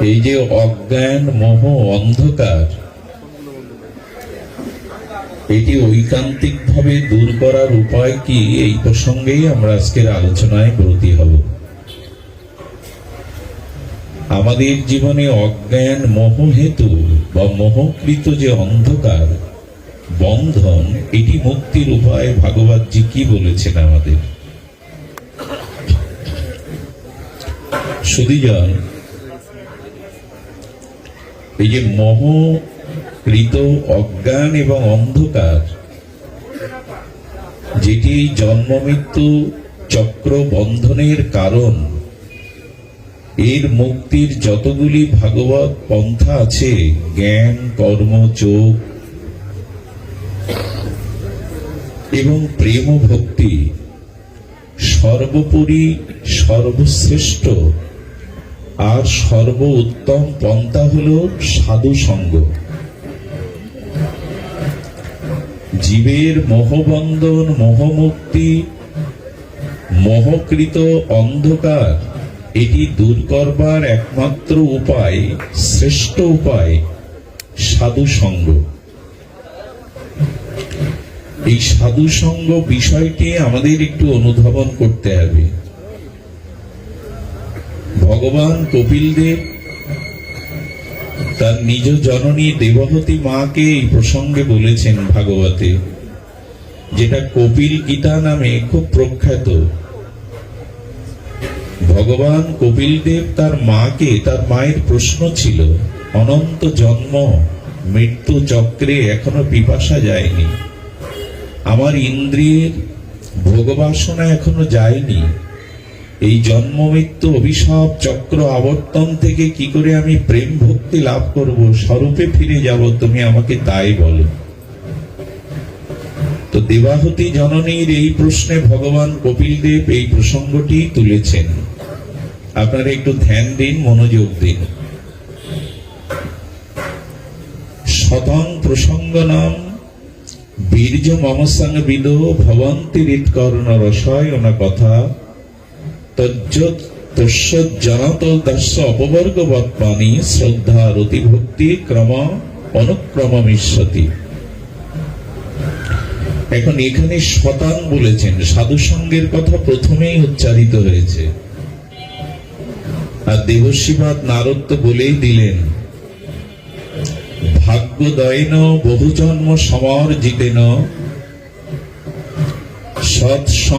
এই যে অজ্ঞান, মোহ, অন্ধকার, এটি ঐকান্তিক ভাবে দূর করার উপায় কি, এই প্রসঙ্গেই আমরা আজকের আলোচনায় ব্রতী হব। আমাদের জীবনে অজ্ঞান, মোহ হেতু বা মোহকৃত যে অন্ধকার, বন্ধন, এটি মুক্তির উপায় ভাগবতজি কি বলেছেন আমাদের। সুধীজন, এই যে মোহকৃত অজ্ঞান এবং অন্ধকার, যেটি জন্ম মৃত্যু চক্র বন্ধনের কারণ, এর মুক্তির যতগুলি ভাগবত পন্থা আছে, জ্ঞান, কর্ম, যোগ এবং প্রেম ভক্তি, সর্বোপরি সর্বশ্রেষ্ঠ আর সর্ব উত্তম পন্থা হল সাধু সঙ্গ। জীবের মোহবন্ধন, মোহমুক্তি, মোহকৃত অন্ধকার, এটি দূর করবার একমাত্র উপায়, শ্রেষ্ঠ উপায় সাধু সঙ্গ। এই সাধু সঙ্গ বিষয়টি আমাদের একটু অনুধাবন করতে হবে। ভগবান কপিল দেব তার নিজ জননী দেবহতী মাকে এই প্রসঙ্গে বলেছেন ভাগবতে, যেটা কপিল গীতা নামে খুব প্রখ্যাত। ভগবান কপিল দেব তার মাকে, তার মায়ের প্রশ্ন ছিল, অনন্ত জন্ম মৃত্যু চক্রে এখনো পিপাসা যায়নি, আমার ইন্দ্রিয়ের ভোগবাসনা এখনো যায়নি, এই জন্ম মৃত্যু অভিশাপ চক্র আবর্তন থেকে কি করে আমি প্রেম ভক্তি লাভ করব, স্বরূপে ফিরে যাব, তুমি আমাকে তাই বলো। তো দেবাহুতি জননীর এই প্রশ্নে ভগবান কপিল দেব এই প্রসঙ্গটি তুলেছেন। আপনারা একটু ধ্যান দিন, মনোযোগ দিন। শতং প্রসঙ্গ নাম বীর্য মমসং বিদ ভবন্তি হৃৎকর্ণ রসায়ন কথা তস্য জনত দস্য অপবর্গবৎপানি শ্রদ্ধা রতি ভক্তি ক্রম অনুক্রম মিশ্যতি। এখন এখানে শতাং বলেছেন, সাধু সঙ্গের কথা প্রথমেই উচ্চারিত হয়েছে। আর দেবশ্রীপাদ নারদ তো বলেই দিলেন, ভাগ্যদয়েন বহুজন্ম সমর্জিতেন সৎ